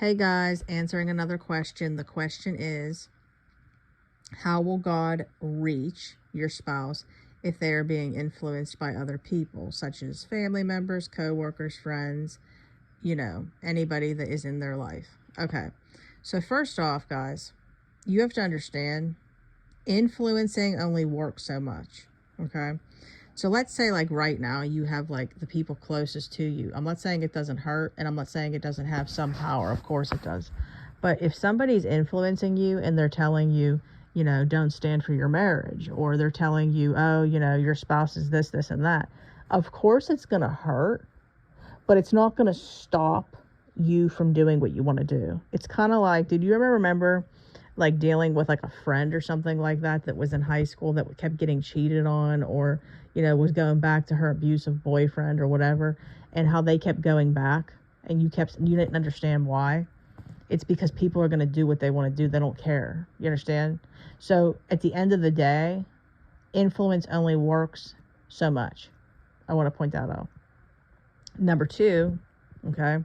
Hey guys, answering another question. The question is, how will God reach your spouse if they are being influenced by other people, such as family members, co-workers, friends, anybody that is in their life? Okay. So first off, guys, you have to understand influencing only works so much. Okay. So let's say like right now you have like the people closest to you. I'm not saying it doesn't hurt, and I'm not saying it doesn't have some power. Of course it does. But if somebody's influencing you and they're telling you, don't stand for your marriage, or they're telling you, oh, your spouse is this, this, and that, of course it's going to hurt, but it's not going to stop you from doing what you want to do. It's kind of like, did you ever remember like dealing with like a friend or something like that was in high school that kept getting cheated on, or was going back to her abusive boyfriend or whatever, and how they kept going back and you didn't understand why? It's because people are going to do what they want to do. They don't care. You understand? So at the end of the day, influence only works so much. I want to point that out. Number two, okay,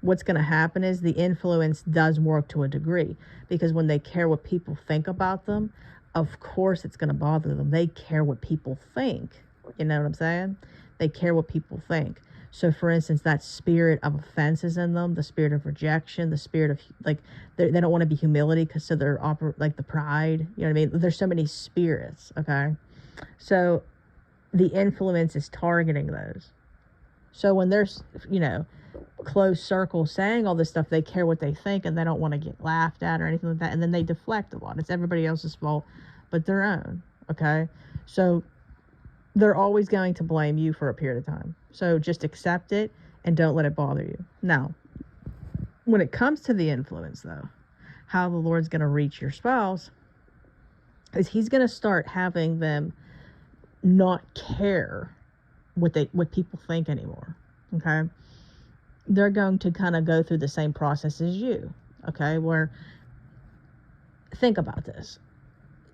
what's going to happen is the influence does work to a degree, because when they care what people think about them, of course it's going to bother them. They care what people think. You know what I'm saying? They care what people think. So for instance, that spirit of offense is in them, the spirit of rejection, the spirit of like, they don't want to be humility, because so they're like the pride, you know what I mean? There's so many spirits, okay? So the influence is targeting those. So when there's, close circle saying all this stuff, they care what they think, and they don't want to get laughed at or anything like that. And then they deflect a lot. It's everybody else's fault but their own, okay? So they're always going to blame you for a period of time. So just accept it and don't let it bother you. Now, when it comes to the influence, though, how the Lord's going to reach your spouse is he's going to start having them not care what people think anymore, okay? They're going to kind of go through the same process as you, okay? Where, think about this.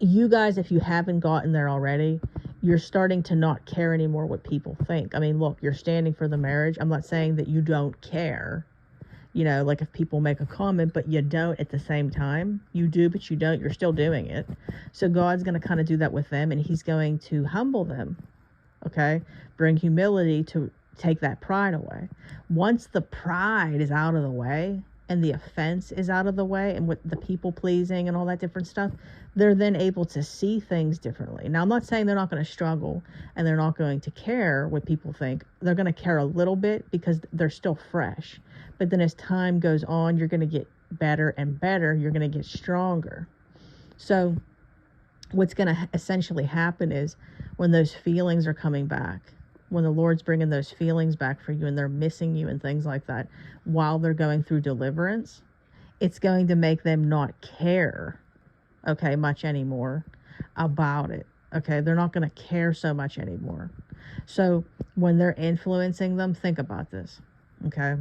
You guys, if you haven't gotten there already, you're starting to not care anymore what people think. I mean, look, you're standing for the marriage. I'm not saying that you don't care, like if people make a comment, but you don't at the same time. You do, but you don't. You're still doing it. So God's going to kind of do that with them, and he's going to humble them, okay? Bring humility to take that pride away. Once the pride is out of the way and the offense is out of the way, and with the people pleasing and all that different stuff, they're then able to see things differently. Now, I'm not saying they're not going to struggle and they're not going to care what people think. They're going to care a little bit because they're still fresh. But then as time goes on, you're going to get better and better. You're going to get stronger. So what's going to essentially happen is when those feelings are coming back, when the Lord's bringing those feelings back for you and they're missing you and things like that while they're going through deliverance, it's going to make them not care, okay, much anymore about it, okay? They're not going to care so much anymore. So when they're influencing them, think about this, okay?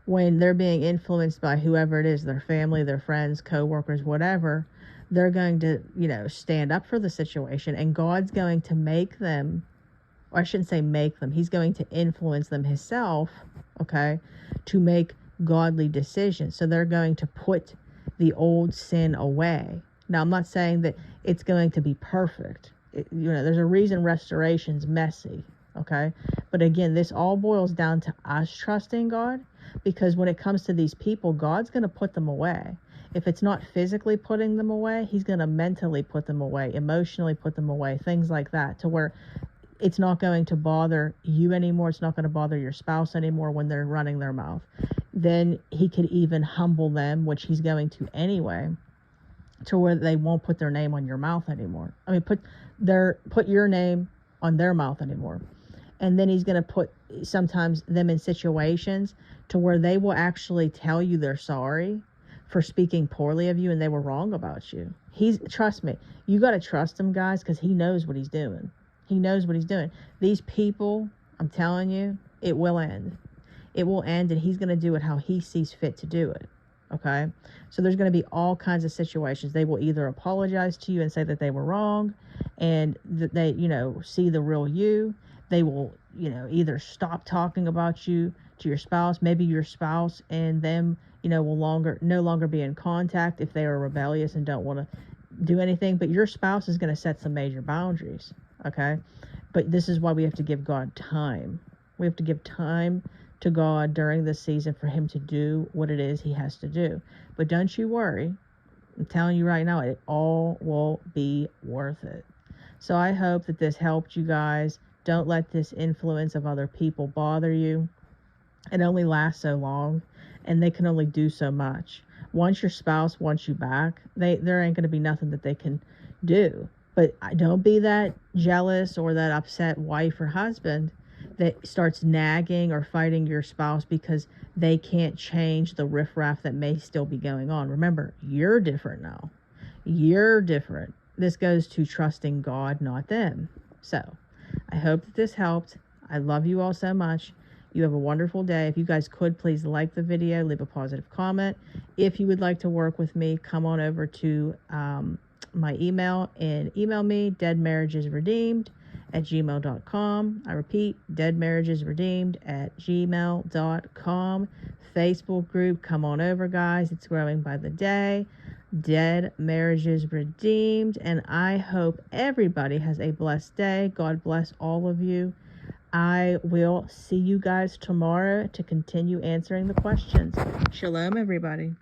When they're being influenced by whoever it is, their family, their friends, co-workers, whatever, they're going to, stand up for the situation, and God's going to make them, or I shouldn't say make them, he's going to influence them himself, okay, to make godly decisions. So they're going to put the old sin away. Now, I'm not saying that it's going to be perfect. There's a reason restoration's messy, okay? But again, this all boils down to us trusting God, because when it comes to these people, God's going to put them away. If it's not physically putting them away, he's going to mentally put them away, emotionally put them away, things like that, to where it's not going to bother you anymore. It's not going to bother your spouse anymore when they're running their mouth. Then he could even humble them, which he's going to anyway, to where they won't put their name on your mouth anymore. I mean, put your name on their mouth anymore. And then he's going to put sometimes them in situations to where they will actually tell you they're sorry for speaking poorly of you and they were wrong about you. Trust me, you got to trust him, guys, because he knows what he's doing. He knows what he's doing. These people, I'm telling you, it will end. It will end, and he's going to do it how he sees fit to do it, okay? So there's going to be all kinds of situations. They will either apologize to you and say that they were wrong and that they, see the real you. They will, either stop talking about you to your spouse. Maybe your spouse and them, will no longer be in contact if they are rebellious and don't want to do anything. But your spouse is going to set some major boundaries, okay? But this is why we have to give God time. We have to give time to God during this season for him to do what it is he has to do. But don't you worry. I'm telling you right now, it all will be worth it. So I hope that this helped you guys. Don't let this influence of other people bother you. It only lasts so long, and they can only do so much. Once your spouse wants you back, there ain't going to be nothing that they can do. But don't be that jealous or that upset wife or husband that starts nagging or fighting your spouse because they can't change the riffraff that may still be going on. Remember, you're different now. You're different. This goes to trusting God, not them. So I hope that this helped. I love you all so much. You have a wonderful day. If you guys could, please like the video, leave a positive comment. If you would like to work with me, come on over to my email and email me, deadmarriagesredeemed@gmail.com. I repeat, deadmarriagesredeemed@gmail.com. Facebook group, come on over, guys. It's growing by the day. Dead Marriages Redeemed. And I hope everybody has a blessed day. God bless all of you. I will see you guys tomorrow to continue answering the questions. Shalom, everybody.